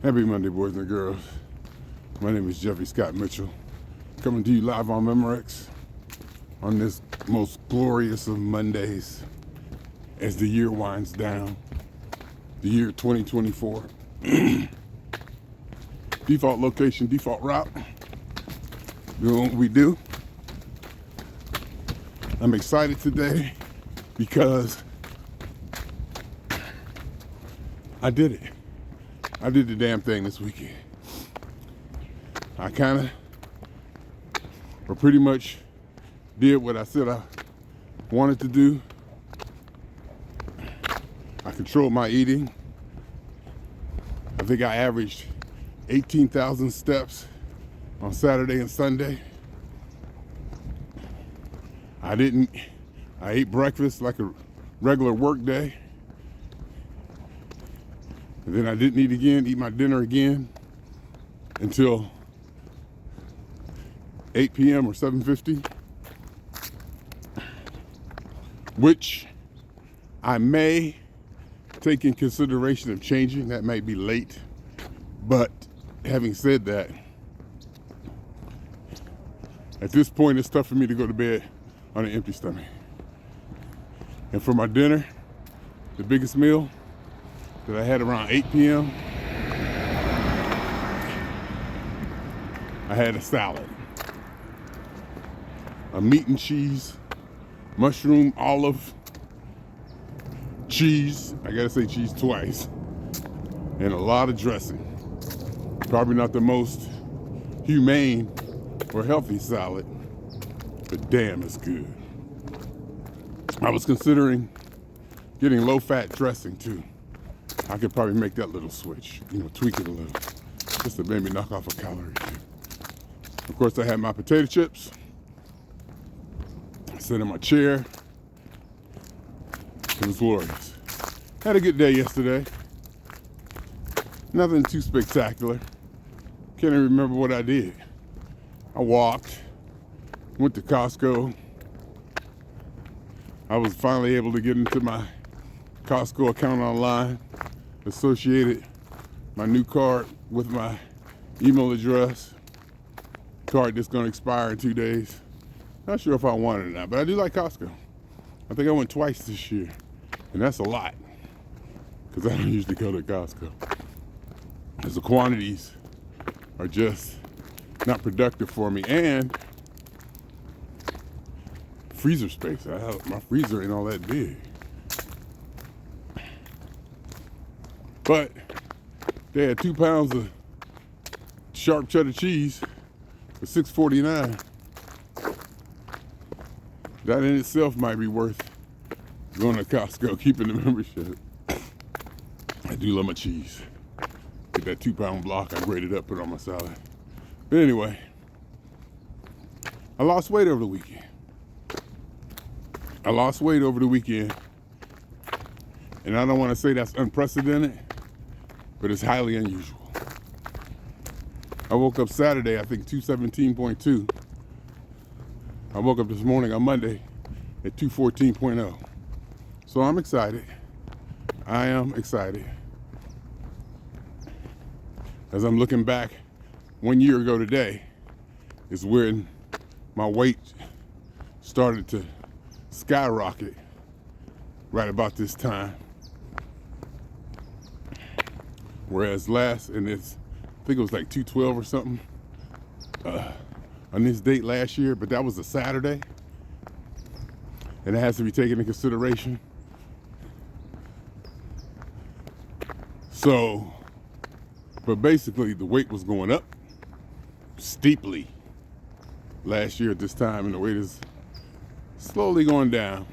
Happy Monday, boys and girls. My name is Jeffrey Scott Mitchell, coming to you live on Memorex on this most glorious of Mondays as the year winds down, the year 2024. Default location, default route, doing what we do. I'm excited today because I did it. I did the damn thing this weekend. I pretty much did what I said I wanted to do. I controlled my eating. I think I averaged 18,000 steps on Saturday and Sunday. I ate breakfast like a regular work day. And then I didn't eat my dinner again until 8 p.m. or 7:50, which I may take in consideration of changing. That might be late, but having said that, at this point it's tough for me to go to bed on an empty stomach. And for my dinner, the biggest meal that I had around 8 p.m., I had a salad. A meat and cheese, mushroom, olive, cheese, I gotta say cheese twice, and a lot of dressing. Probably not the most humane or healthy salad, but damn, it's good. I was considering getting low-fat dressing too. I could probably make that little switch, tweak it a little, just to maybe knock off a calorie too. Of course, I had my potato chips. I sat in my chair. It was glorious. Had a good day yesterday. Nothing too spectacular. Can't even remember what I did. I walked, went to Costco. I was finally able to get into my Costco account online, associated my new card with my email address. Card that's going to expire in 2 days. Not sure if I want it or not, but I do like Costco. I think I went twice this year, and that's a lot, because I don't usually go to Costco, because the quantities are just not productive for me, and freezer space. My freezer ain't all that big. But they had 2 pounds of sharp cheddar cheese for $6.49. That in itself might be worth going to Costco, keeping the membership. I do love my cheese. Get that 2-pound block, I grate it up, put it on my salad. But anyway, I lost weight over the weekend. And I don't want to say that's unprecedented, but it's highly unusual. I woke up Saturday, I think 217.2. I woke up this morning on Monday at 214.0. So I'm excited. I am excited. As I'm looking back, 1 year ago today is when my weight started to skyrocket right about this time. Whereas I think it was like 212 or something on this date last year, but that was a Saturday, and it has to be taken into consideration. So, but basically the weight was going up steeply last year at this time, and the weight is slowly going down,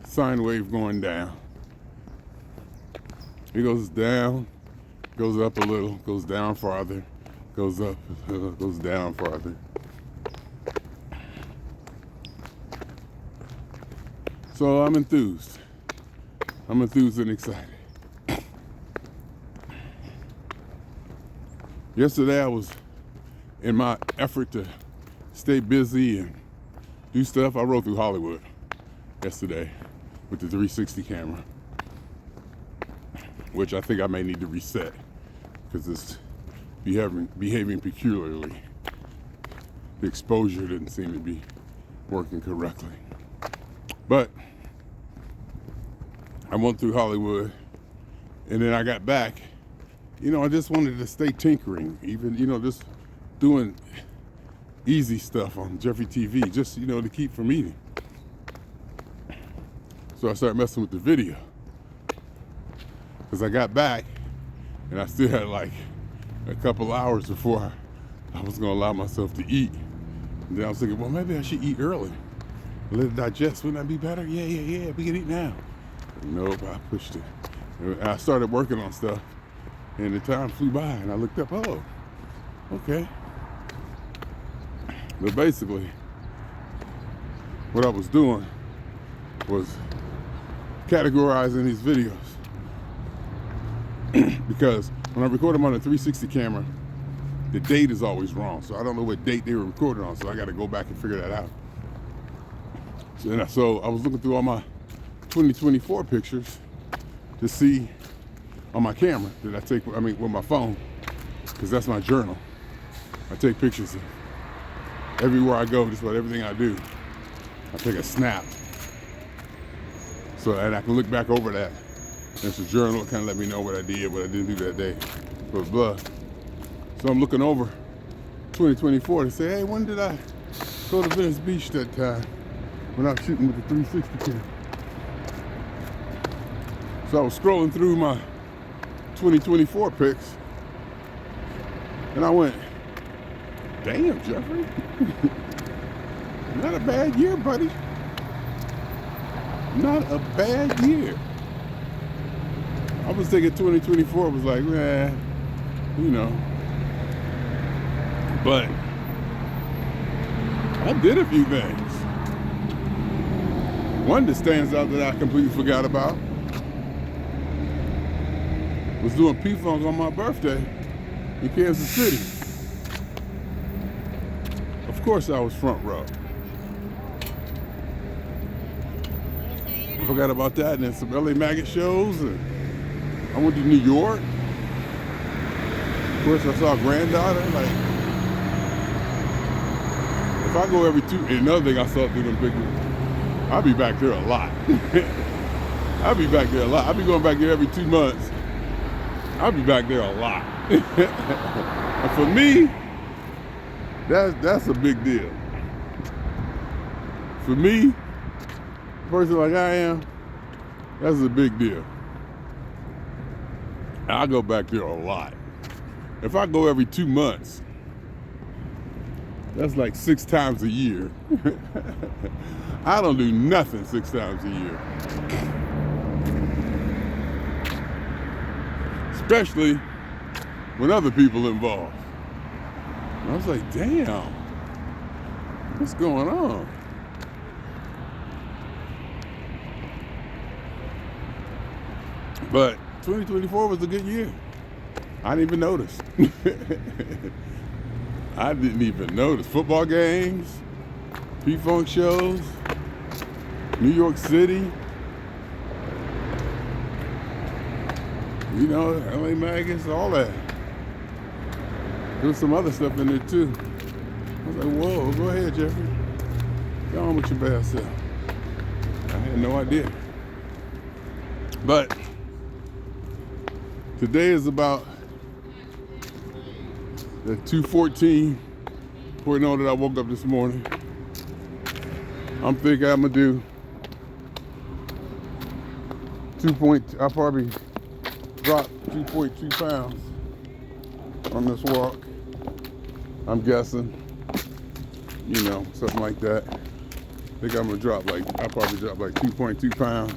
sine wave going down. It goes down, goes up a little, goes down farther, goes up, goes down farther. So I'm enthused. I'm enthused and excited. Yesterday I was, in my effort to stay busy and do stuff, I rode through Hollywood yesterday with the 360 camera, which I think I may need to reset, because it's behaving peculiarly. The exposure didn't seem to be working correctly. But I went through Hollywood, and then I got back. I just wanted to stay tinkering, even, just doing easy stuff on Jeffery TV, just, to keep from eating. So I started messing with the video. Because I got back, and I still had like a couple hours before I was going to allow myself to eat. And then I was thinking, well, maybe I should eat early. Let it digest. Wouldn't that be better? Yeah. We can eat now. Nope, I pushed it. And I started working on stuff, and the time flew by, and I looked up, oh, okay. But basically, what I was doing was categorizing these videos. Because when I record them on a 360 camera, the date is always wrong. So I don't know what date they were recorded on, so I got to go back and figure that out. So I was looking through all my 2024 pictures to see on my camera that I take, with my phone, because that's my journal. I take pictures of everywhere I go, just about everything I do. I take a snap so that I can look back over that. It's a journal, it kind of let me know what I did, what I didn't do that day, blah, blah. So I'm looking over 2024 to say, hey, when did I go to Venice Beach that time when I was shooting with the 360 camera? So I was scrolling through my 2024 pics, and I went, damn, Jeffrey, not a bad year, buddy. Not a bad year. I was thinking 2024 was like, but I did a few things. One that stands out that I completely forgot about was doing P-Funk on my birthday in Kansas City. Of course I was front row. I forgot about that, and then some LA Maggot shows, and I went to New York. Of course I saw Granddaughter. Like, if I go every and another thing I saw through them pictures, I'll be back there a lot. I'll be back there a lot. I'll be going back there every 2 months. I'll be back there a lot. And for me, that's a big deal. For me, a person like I am, that's a big deal. I go back there a lot. If I go every 2 months, that's like 6 times a year. I don't do nothing 6 times a year. Especially when other people involved. And I was like, damn, what's going on? But 2024 was a good year. I didn't even notice. I didn't even notice. Football games, P-Funk shows, New York City, LA Maggots, all that. There was some other stuff in there too. I was like, whoa, go ahead, Jeffrey. Go on with your bad self. I had no idea. But today is about the 2:14. Before you know that I woke up this morning. I'm thinking I'm gonna do I'll probably drop 2.2 pounds on this walk. I'm guessing, something like that. I think I'm gonna I'll probably drop like 2.2 pounds.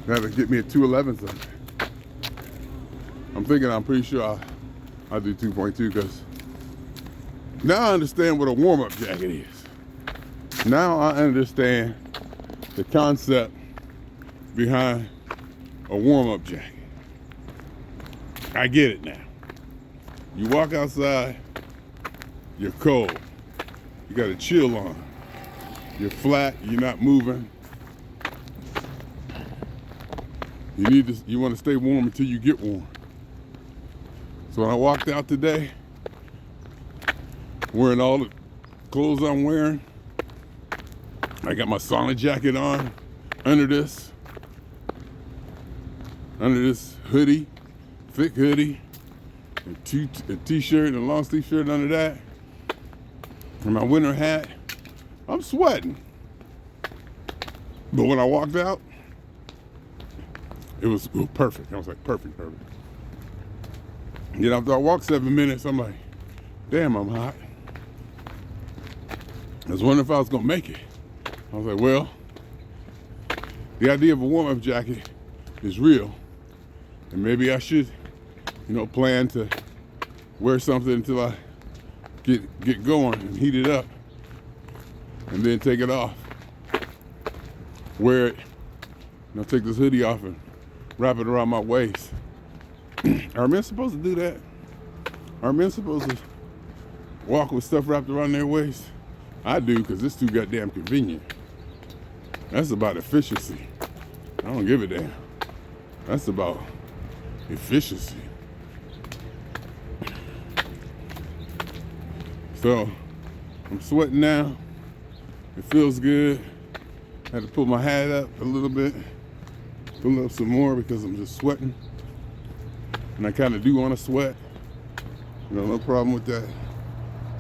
That'll get me at 211 something. I'm pretty sure I'll do 2.2 because now I understand what a warm-up jacket is. Now I understand the concept behind a warm-up jacket. I get it now. You walk outside, you're cold. You got a chill on. You're flat, you're not moving. You want to stay warm until you get warm. So when I walked out today, wearing all the clothes I'm wearing, I got my sauna jacket on under this hoodie, thick hoodie, and a t-shirt and a long sleeve shirt under that, and my winter hat. I'm sweating. But when I walked out, it was perfect. I was like, perfect. Then after I walked 7 minutes, I'm like, damn, I'm hot. I was wondering if I was gonna make it. I was like, well, the idea of a warm-up jacket is real. And maybe I should, plan to wear something until I get going and heat it up. And then take it off. Wear it, take this hoodie off and wrap it around my waist. Are men supposed to do that? Are men supposed to walk with stuff wrapped around their waist? I do, because it's too goddamn convenient. That's about efficiency. I don't give a damn. That's about efficiency. So, I'm sweating now. It feels good. I had to pull my hat up a little bit. Pull up some more because I'm just sweating. And I kind of do want to sweat. No problem with that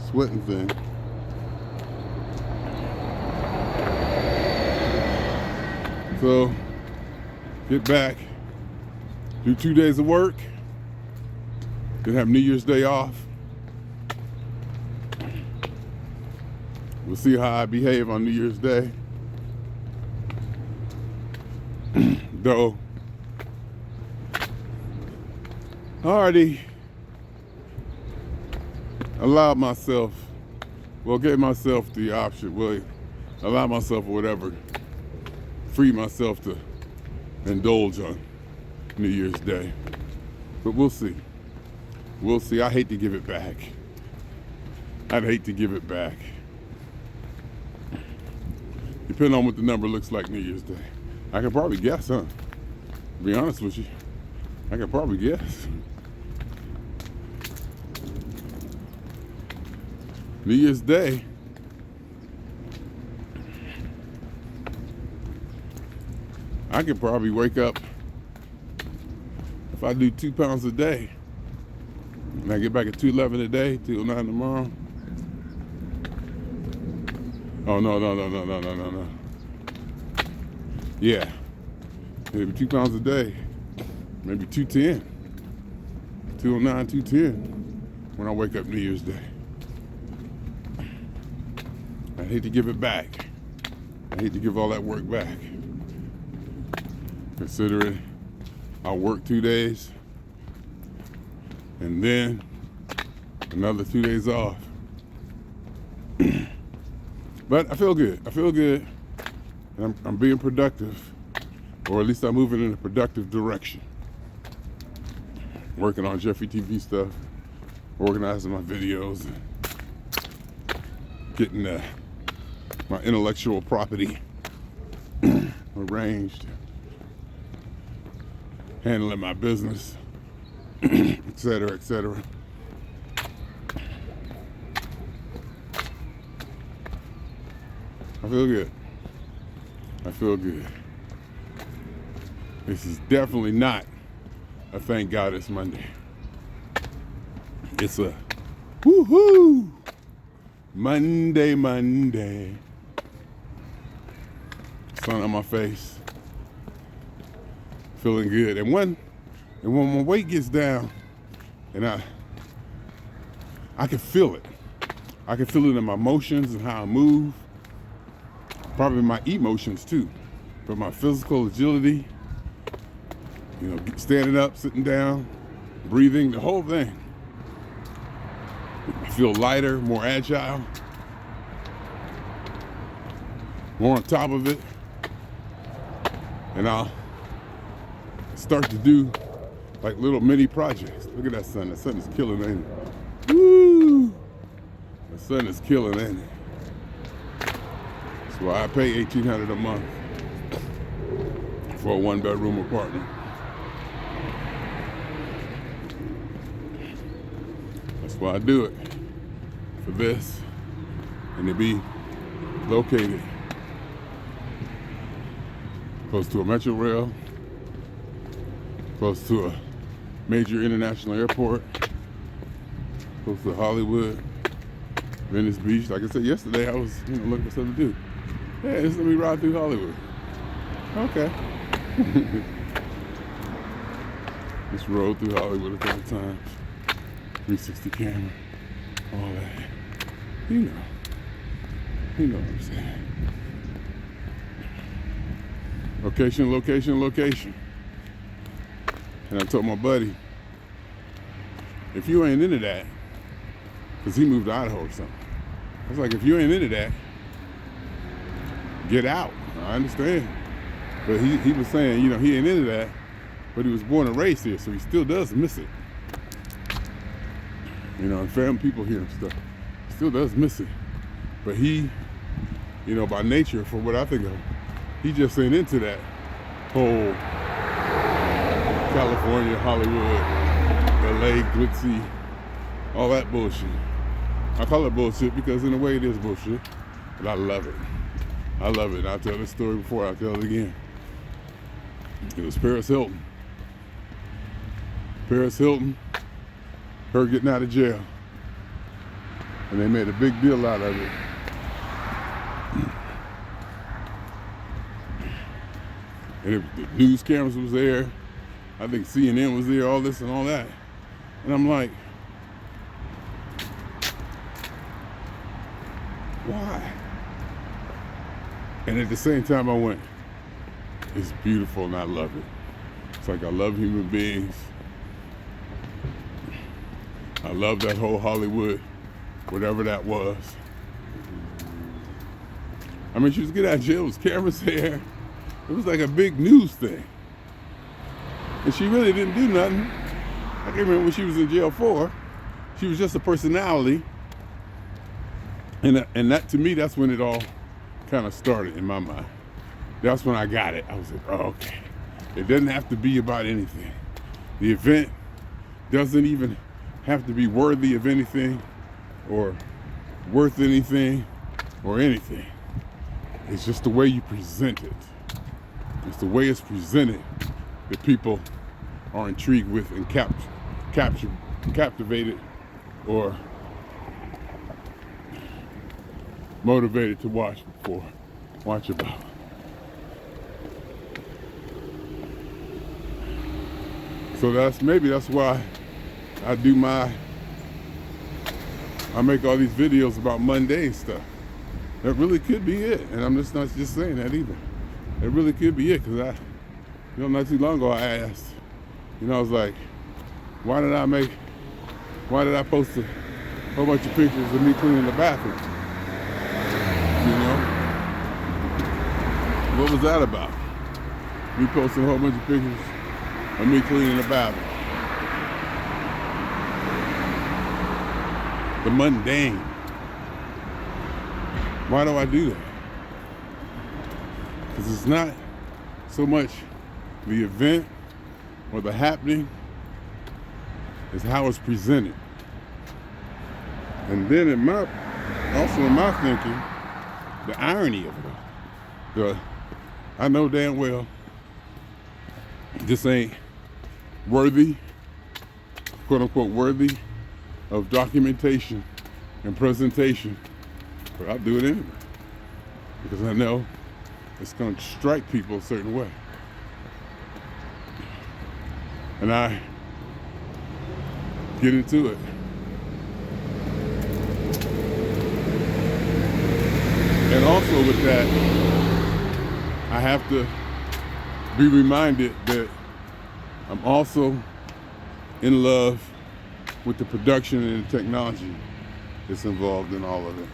sweating thing. So, get back, do 2 days of work, then have New Year's Day off. We'll see how I behave on New Year's Day. Though, I already allowed myself, gave myself the option, allowed myself whatever, free myself to indulge on New Year's Day. But we'll see. We'll see. I hate to give it back. I'd hate to give it back. Depending on what the number looks like New Year's Day. I can probably guess, huh? To be honest with you, I can probably guess. New Year's Day, I could probably wake up, if I do 2 pounds a day, and I get back at 211 a day, 209 tomorrow. Oh, no. Yeah, maybe 2 pounds a day, maybe 210, 209, 210 when I wake up New Year's Day. I hate to give it back. I hate to give all that work back. Considering I'll work 2 days and then another 2 days off. But I feel good. And I'm being productive, or at least I'm moving in a productive direction. Working on Jeffery TV stuff, organizing my videos, and getting my intellectual property arranged, handling my business, etc., etc. I feel good. I feel good. This is definitely not a thank God it's Monday. It's a woohoo Monday. Sun on my face. Feeling good. And when my weight gets down and I can feel it. I can feel it in my motions and how I move. Probably my emotions too. But my physical agility, standing up, sitting down, breathing, the whole thing. I feel lighter, more agile, more on top of it. And I'll start to do like little mini projects. Look at that sun. The sun is killing, ain't it? Woo! The sun is killing, ain't it? That's why I pay $1,800 a month for a 1-bedroom apartment. why I do it, for this, and to be located close to a metro rail, close to a major international airport, close to Hollywood, Venice Beach. Like I said yesterday, I was looking for something to do. Hey, just let me ride through Hollywood. Okay. Just rode through Hollywood a couple times. 360 camera, all that. You know what I'm saying. Location, location, location. And I told my buddy, if you ain't into that, because he moved to Idaho or something. I was like, if you ain't into that, get out. I understand. But he was saying, he ain't into that, but he was born and raised here, so he still does miss it. And family people here and stuff. He still does miss it. But he, by nature, for what I think of, he just ain't into that whole California, Hollywood, LA, glitzy, all that bullshit. I call it bullshit because in a way it is bullshit, but I love it. I love it. I'll tell this story before, I'll tell it again. It was Paris Hilton. Paris Hilton, her getting out of jail. And they made a big deal out of it. And the news cameras was there. I think CNN was there, all this and all that. And I'm like, why? And at the same time I went, it's beautiful and I love it. It's like I love human beings. I love that whole Hollywood, whatever that was. I mean, she was getting out of jail, there was cameras there. It was like a big news thing. And she really didn't do nothing. I can't remember what she was in jail for. She was just a personality. And that, to me, that's when it all kind of started in my mind. That's when I got it. I was like, oh, okay. It doesn't have to be about anything. The event doesn't even have to be worthy of anything or worth anything or anything. It's just the way you present it. It's the way it's presented that people are intrigued with and captivated or motivated to watch about. So that's why I make all these videos about mundane stuff. That really could be it. And I'm just not just saying that either. It really could be it, because not too long ago I asked, I was like, why did I post a whole bunch of pictures of me cleaning the bathroom? What was that about? Me posting a whole bunch of pictures of me cleaning the bathroom. The mundane. Why do I do that? Because it's not so much the event or the happening, it's how it's presented. And then in my thinking, the irony of it all. I know damn well this ain't worthy, quote unquote worthy, of documentation and presentation, but I'll do it anyway. Because I know it's going to strike people a certain way. And I get into it. And also with that, I have to be reminded that I'm also in love with the production and the technology that's involved in all of it.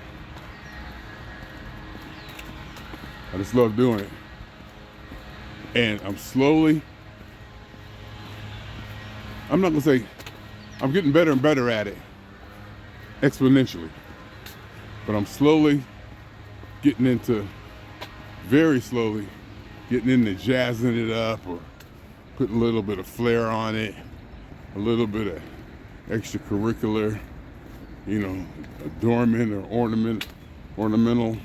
I just love doing it. And I'm not gonna say, I'm getting better and better at it, exponentially. But I'm very slowly getting into jazzing it up or putting a little bit of flair on it, a little bit of extracurricular you know, adornment or ornamental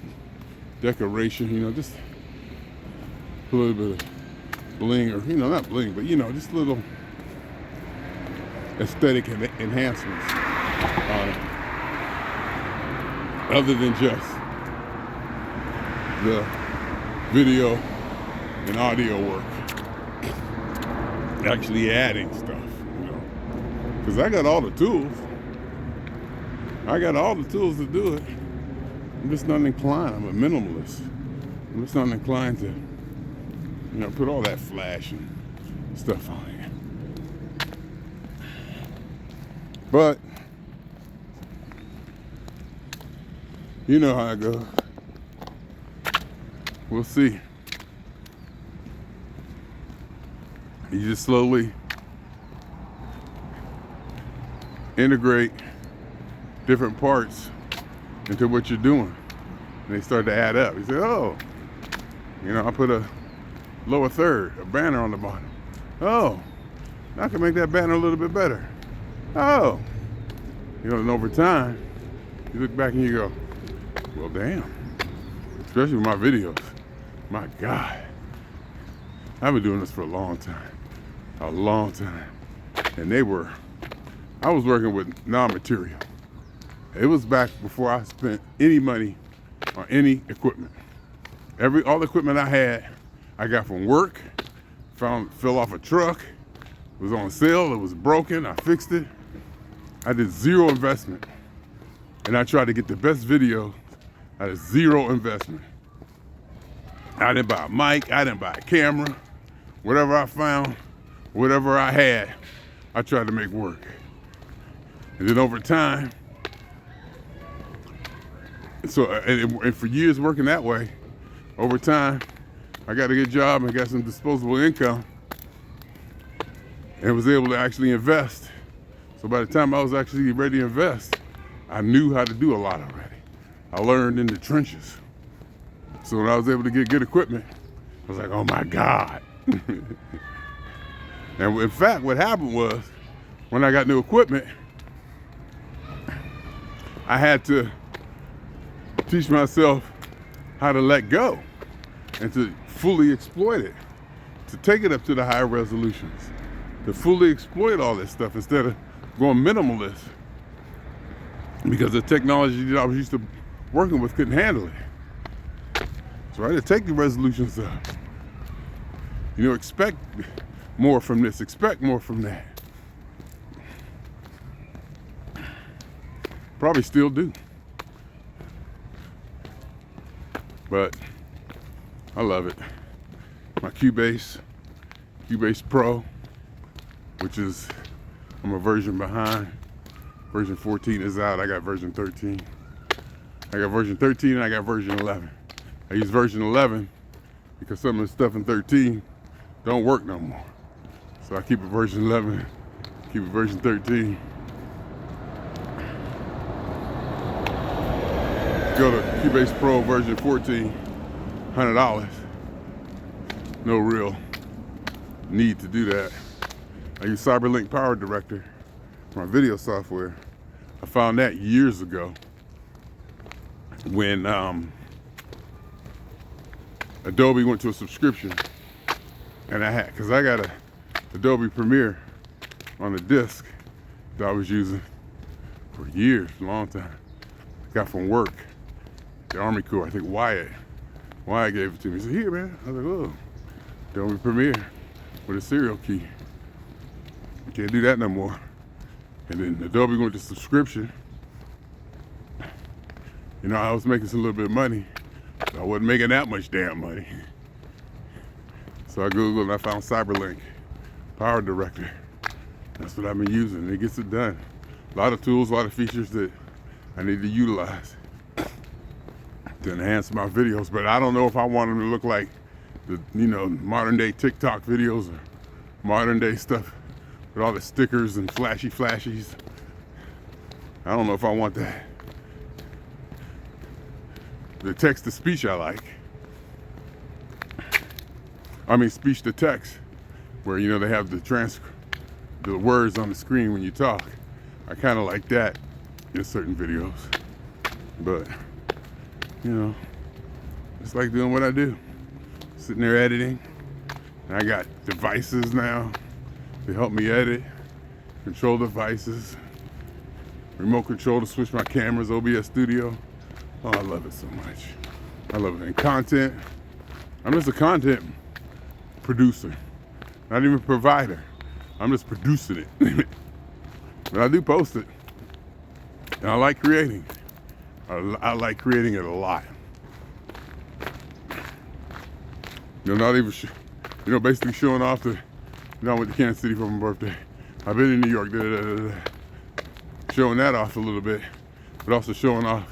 decoration, you know, just a little bit of bling, or, you know, not bling, but, you know, just little aesthetic enhancements on it, other than just the video and audio work. Actually adding stuff, you know, because I got all the tools. I got all the tools to do it. I'm just not inclined. I'm a minimalist. I'm just not inclined to, you know, put all that flash and stuff on it. But you know how it goes. We'll see. You just slowly integrate different parts into what you're doing, and they start to add up. You say, oh, you know, I put a lower third, a banner on the bottom. Oh, I can make that banner a little bit better. Oh, you know, and over time, you look back and you go, well, damn. Especially with my videos. My God. I've been doing this for a long time. And I was working with non-material. It was back before I spent any money on any equipment. All the equipment I had, I got from work, fell off a truck, it was on sale, it was broken, I fixed it. I did zero investment. And I tried to get the best video out of zero investment. I didn't buy a mic, I didn't buy a camera. Whatever I found, whatever I had, I tried to make work. And then over time, and for years working that way, over time, I got a good job and got some disposable income and was able to actually invest. So by the time I was actually ready to invest, I knew how to do a lot already. I learned in the trenches. So when I was able to get good equipment, I was like, oh my God. And in fact, what happened was, when I got new equipment, I had to teach myself how to let go and to fully exploit it, to take it up to the higher resolutions, to fully exploit all this stuff instead of going minimalist, because the technology that I was used to working with couldn't handle it. So I had to take the resolutions up. You know, expect more from this, expect more from that. Probably still do. But I love it. My Cubase Pro, which is, I'm a version behind. Version 14 is out. I got version 13. I got version 13 and I got version 11. I use version 11 because some of the stuff in 13 don't work no more. So I keep it version 11, keep it version 13. Go to Cubase Pro version 14, $100. No real need to do that. I use Cyberlink Power Director, my video software. I found that years ago when Adobe went to a subscription, and because I got a Adobe Premiere on the disc that I was using for years, a long time. Got from work, the Army Corps. I think Wyatt gave it to me. He said, here, man. I was like, oh, Adobe Premiere with a serial key. Can't do that no more. And then Adobe went to subscription. You know, I was making some little bit of money. I wasn't making that much damn money. So I Googled and I found Cyberlink Power Director. That's what I've been using. It gets it done. A lot of tools, a lot of features that I need to utilize to enhance my videos. But I don't know if I want them to look like the, you know, modern day TikTok videos or modern day stuff with all the stickers and flashies. I don't know if I want that. The text to speech I like. I mean speech to text, where, you know, they have the words on the screen when you talk. I kind of like that in certain videos. But, you know, it's like doing what I do. Sitting there editing. And I got devices now to help me edit. Control devices. Remote control to switch my cameras, OBS Studio. Oh, I love it so much. I love it. And content. I'm just a content producer. Not even a provider. I'm just producing it. But I do post it. And I like creating. I like creating it a lot. You know, not even, basically showing off the, I went to Kansas City for my birthday. I've been in New York, showing that off a little bit, but also showing off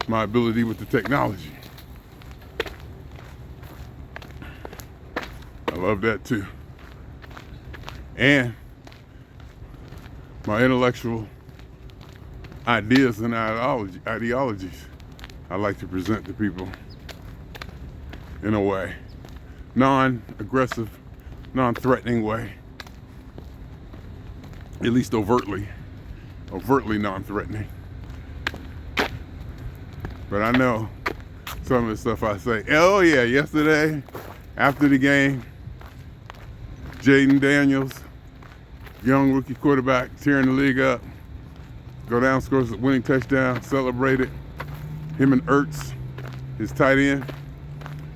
my ability with the technology. I love that too. And my intellectual ideas and ideologies I like to present to people in a way, non-aggressive, non-threatening way, at least overtly non-threatening. But I know some of the stuff I say. Oh yeah, yesterday after the game, Jaden Daniels, young rookie quarterback, tearing the league up, go down, scores a winning touchdown, celebrated. Him and Ertz, his tight end.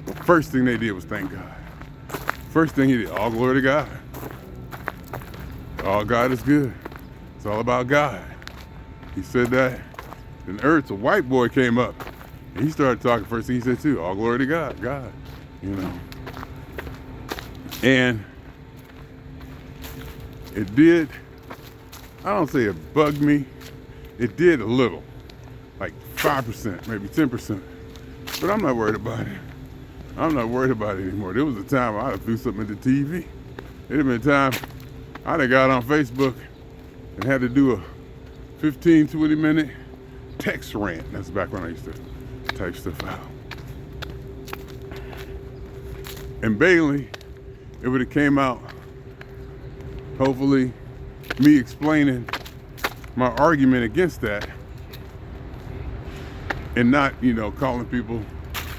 The first thing they did was thank God. First thing he did, all glory to God. All God is good. It's all about God. He said that. Then Ertz, a white boy, came up and he started talking. First thing he said too, all glory to God, God, And it did, I don't say it bugged me, it did a little, like 5%, maybe 10%, but I'm not worried about it. I'm not worried about it anymore. There was a time I'd have threw something at the TV. It'd have been a time I'd have got on Facebook and had to do a 15, 20 minute text rant. That's back when I used to type stuff out. And Bailey, it would have came out, hopefully, me explaining my argument against that and not, calling people,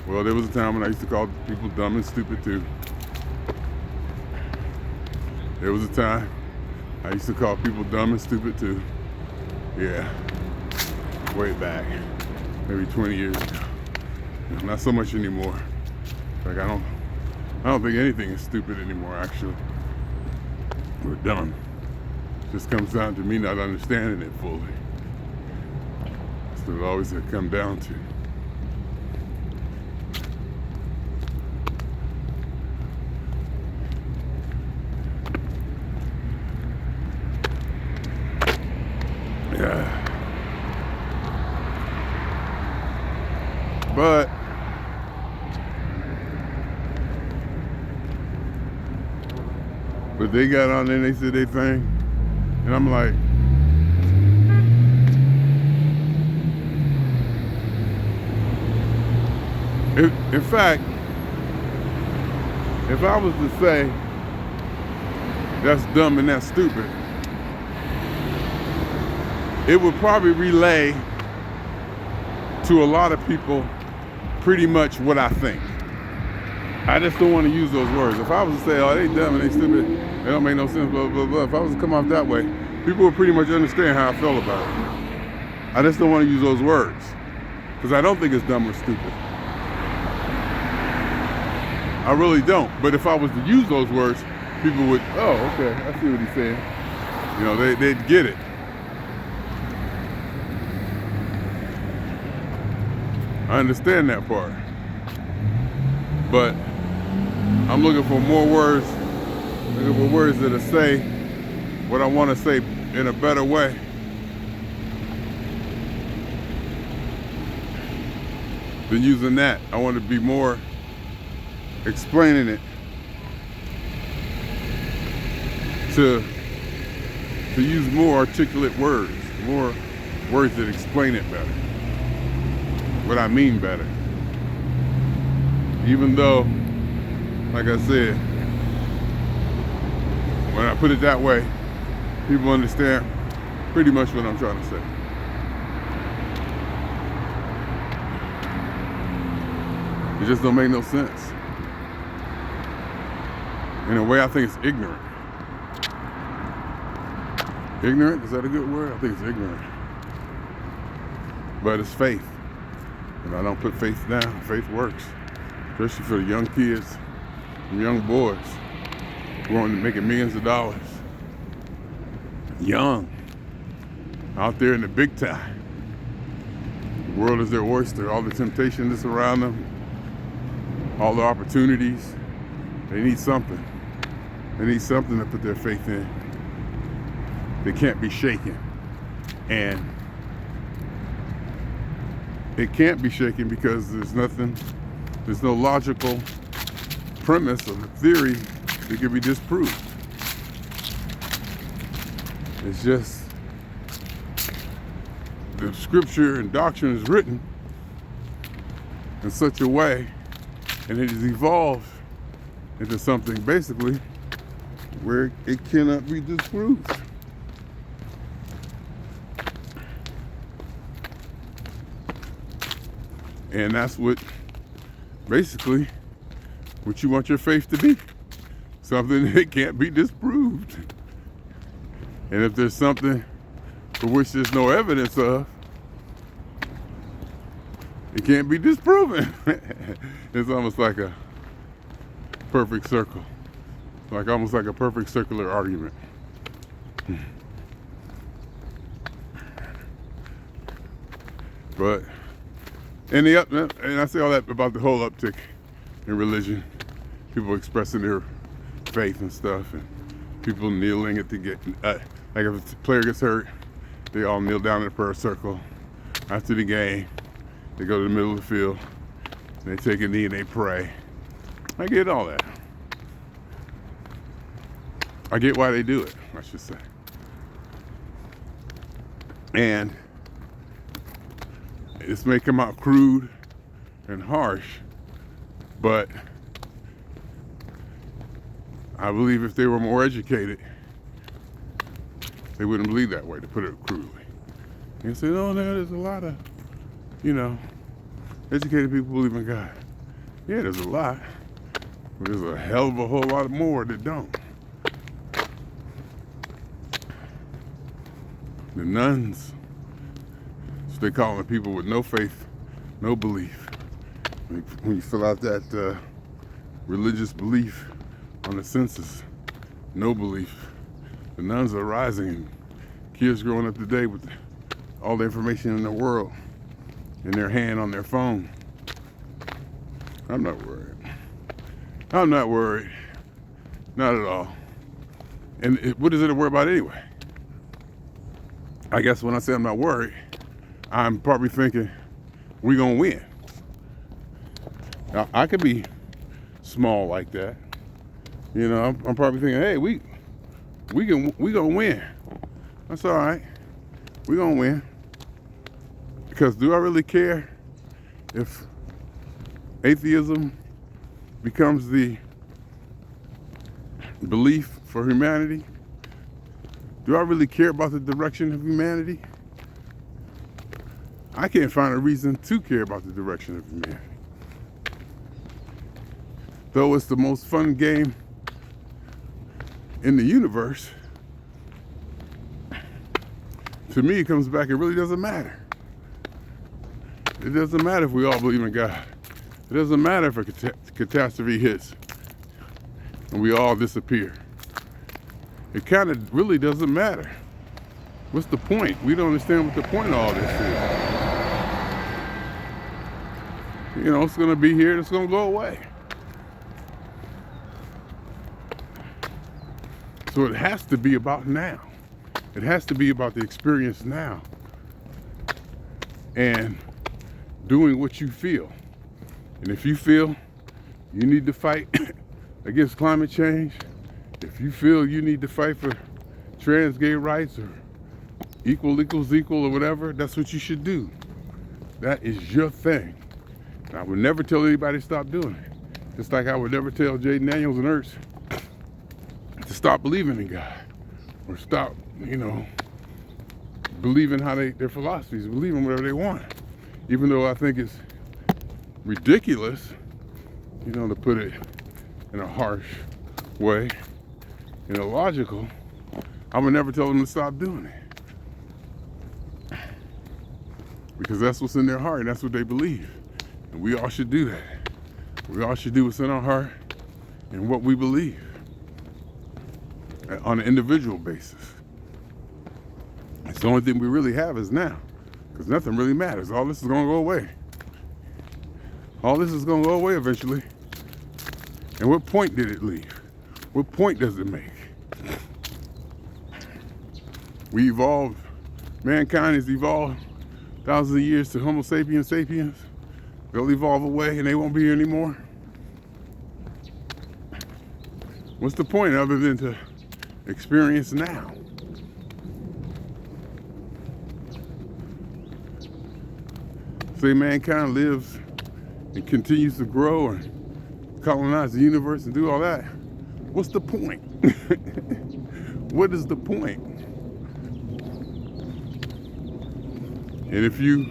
well, there was a time when I used to call people dumb and stupid too. There was a time I used to call people dumb and stupid too. Yeah, way back, maybe 20 years ago. Not so much anymore. Like I don't think anything is stupid anymore, actually. Or dumb. It just comes down to me not understanding it fully. That's what it always had come down to. Yeah. But they got on there and they said they thing, and I'm like, in fact, if I was to say that's dumb and that's stupid, it would probably relay to a lot of people pretty much what I think. I just don't want to use those words. If I was to say, oh, they dumb and they stupid, they don't make no sense, blah, blah, blah. If I was to come off that way, people would pretty much understand how I felt about it. I just don't want to use those words because I don't think it's dumb or stupid. I really don't. But if I was to use those words, people would, oh, okay, I see what he's saying. They'd get it. I understand that part. But I'm looking for more words, that'll say what I want to say in a better way. Than using that. I want to be more explaining it to use more articulate words, more words that explain it better. What I mean better. Even though, like I said, when I put it that way, people understand pretty much what I'm trying to say. It just don't make no sense. In a way, I think it's ignorant. Ignorant, is that a good word? I think it's ignorant. But it's faith. And I don't put faith down. Faith works. Especially for the young kids and young boys growing and making millions of dollars. Young. Out there in the big time. The world is their oyster. All the temptation that's around them. All the opportunities. They need something. They need something to put their faith in. They can't be shaken. And it can't be shaken because there's no logical premise of the theory that can be disproved. It's just the scripture and doctrine is written in such a way, and it has evolved into something basically where it cannot be disproved. And that's what basically what you want your faith to be. Something that can't be disproved. And if there's something for which there's no evidence of, it can't be disproven. It's almost like a perfect circle. Almost like a perfect circular argument. But and I say all that about the whole uptick in religion, people expressing their faith and stuff, and people kneeling at the get. Like if a player gets hurt, they all kneel down in a prayer circle. After the game, they go to the middle of the field, and they take a knee and they pray. I get all that. I get why they do it, I should say. And this may come out crude and harsh, but I believe if they were more educated, they wouldn't believe that way, to put it crudely. And say, oh, no, there's a lot of, educated people believe in God. Yeah, there's a lot, but there's a hell of a whole lot more that don't. The nuns, they call them people with no faith, no belief. When you fill out that religious belief on the census, no belief. The nuns are rising, and kids growing up today with all the information in the world in their hand on their phone. I'm not worried. I'm not worried. Not at all. And what is it to worry about anyway? I guess when I say I'm not worried, I'm probably thinking we're gonna win. Now, I could be small like that. I'm probably thinking, hey, we gonna win. That's all right. We gonna win. Because do I really care if atheism becomes the belief for humanity? Do I really care about the direction of humanity? I can't find a reason to care about the direction of humanity. Though it's the most fun game in the universe, to me it comes back, it really doesn't matter. It doesn't matter if we all believe in God. It doesn't matter if a catastrophe hits and we all disappear. It kind of really doesn't matter. What's the point? We don't understand what the point of all this is. It's going to be here, it's going to go away. So it has to be about now. It has to be about the experience now. And doing what you feel. And if you feel you need to fight against climate change, if you feel you need to fight for trans gay rights or equal equals equal or whatever, that's what you should do. That is your thing. And I would never tell anybody to stop doing it. Just like I would never tell Jaden Daniels and Ertz to stop believing in God. Or stop, believing how their philosophies, believing whatever they want. Even though I think it's ridiculous to put it in a harsh way, in a logical, I would never tell them to stop doing it. Because that's what's in their heart and that's what they believe. And we all should do that. We all should do what's in our heart and what we believe on an individual basis. It's the only thing we really have is now. Because nothing really matters. All this is going to go away. All this is going to go away eventually. And what point did it leave? What point does it make? We evolved. Mankind has evolved thousands of years to Homo sapiens sapiens. They'll evolve away and they won't be here anymore. What's the point other than to experience now? Say mankind lives and continues to grow and colonize the universe and do all that. What's the point? What is the point? And if you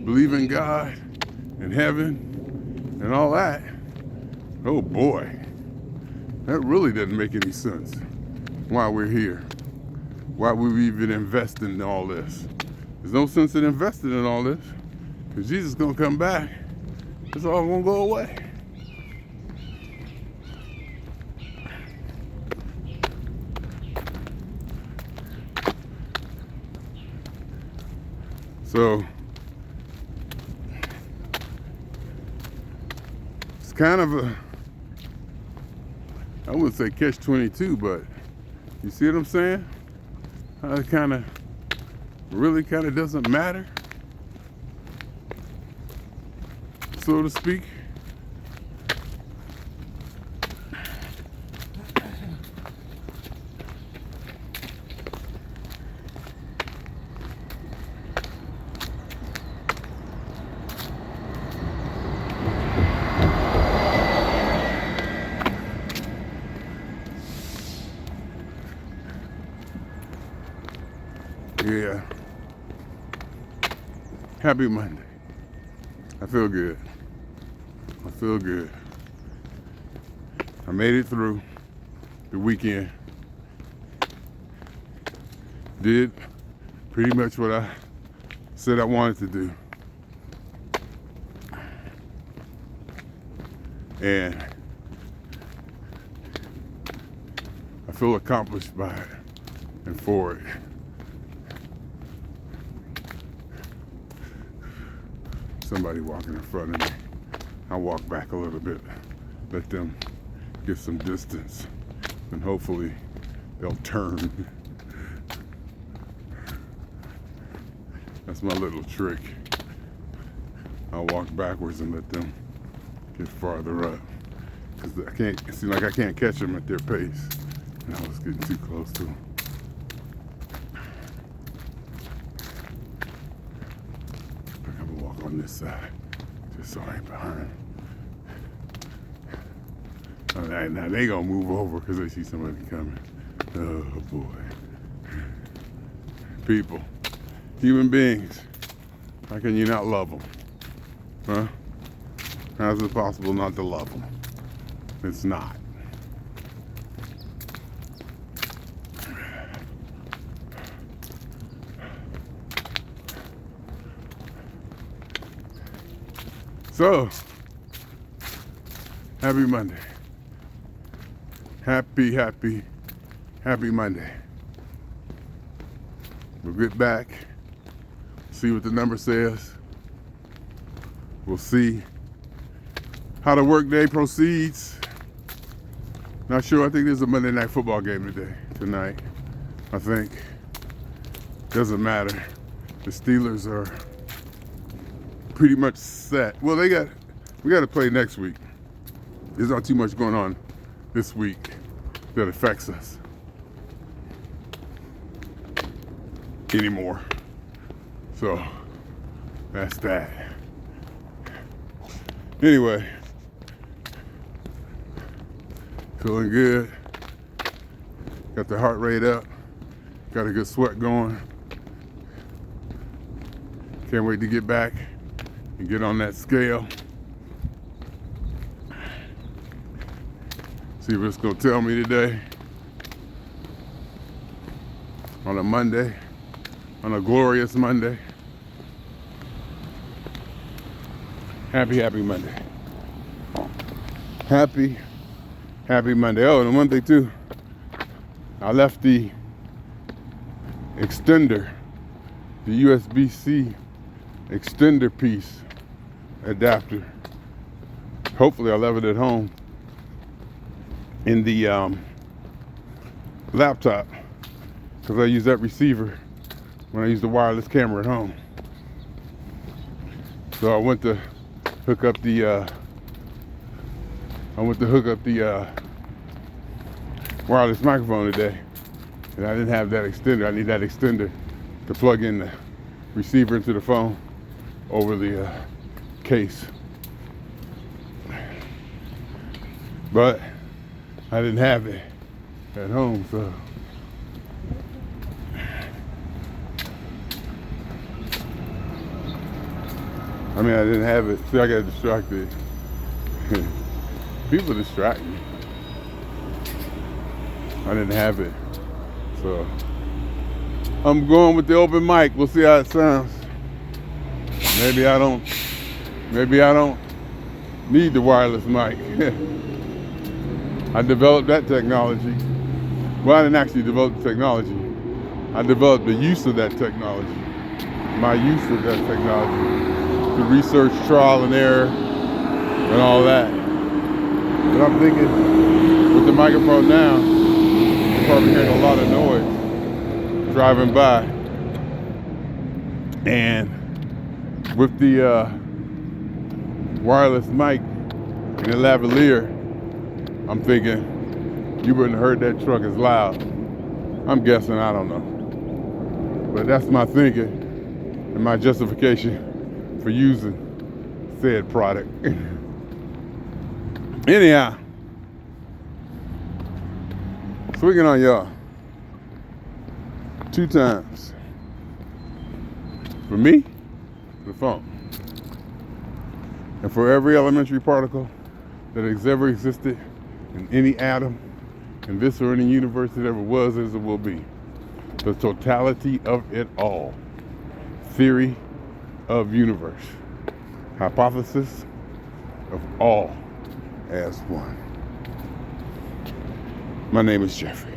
believe in God and heaven and all that, oh boy, that really doesn't make any sense. Why we're here, why we even invest in all this. There's no sense in investing in all this because Jesus is gonna come back. It's all gonna go away. So it's kind of a, I wouldn't say catch-22, but you see what I'm saying? How it kind of really kind of doesn't matter, so to speak. Yeah. Happy Monday. I feel good. I feel good. I made it through the weekend. Did pretty much what I said I wanted to do. And I feel accomplished by it and for it. Somebody walking in front of me. I'll walk back a little bit, let them get some distance, and hopefully they'll turn. That's my little trick. I'll walk backwards and let them get farther up. Because it seems like I can't catch them at their pace. And I was getting too close to them. On this side, just so I ain't behind. Now they gonna move over because they see somebody coming. Oh boy. People, human beings, how can you not love them? Huh? How is it possible not to love them? It's not. So, happy Monday. Happy Monday. We'll get back, see what the number says. We'll see how the workday proceeds. Not sure, I think there's a Monday night football game tonight, I think. Doesn't matter. The Steelers are pretty much set. Well, we got to play next week. There's not too much going on this week that affects us anymore. So that's that. Anyway, feeling good. Got the heart rate up. Got a good sweat going. Can't wait to get back and get on that scale. See what it's gonna tell me today. On a Monday, on a glorious Monday. Happy Monday. Happy Monday. Oh, and one thing too, I left the extender, the USB-C extender piece adapter. Hopefully I'll have it at home in the laptop, because I use that receiver when I use the wireless camera at home. So I went to hook up the wireless microphone today, and I didn't have that extender. I need that extender to plug in the receiver into the phone over the case. But I didn't have it at home, so I didn't have it. See, I got distracted. People distract me. I didn't have it, so I'm going with the open mic. We'll see how it sounds. Maybe I don't need the wireless mic. I developed that technology. Well, I didn't actually develop the technology. I developed the use of that technology. My use of that technology to research, trial and error, and all that. But I'm thinking, with the microphone now, you're probably hearing a lot of noise driving by. And with the wireless mic and the lavalier, I'm thinking you wouldn't have heard that truck as loud. I'm guessing, I don't know. But that's my thinking and my justification for using said product. Anyhow, swinging on y'all 2 times. For me, the phone. And for every elementary particle that has ever existed in any atom in this or any universe that ever was as it will be. The totality of it all. Theory of universe. Hypothesis of all as one. My name is Jeffrey.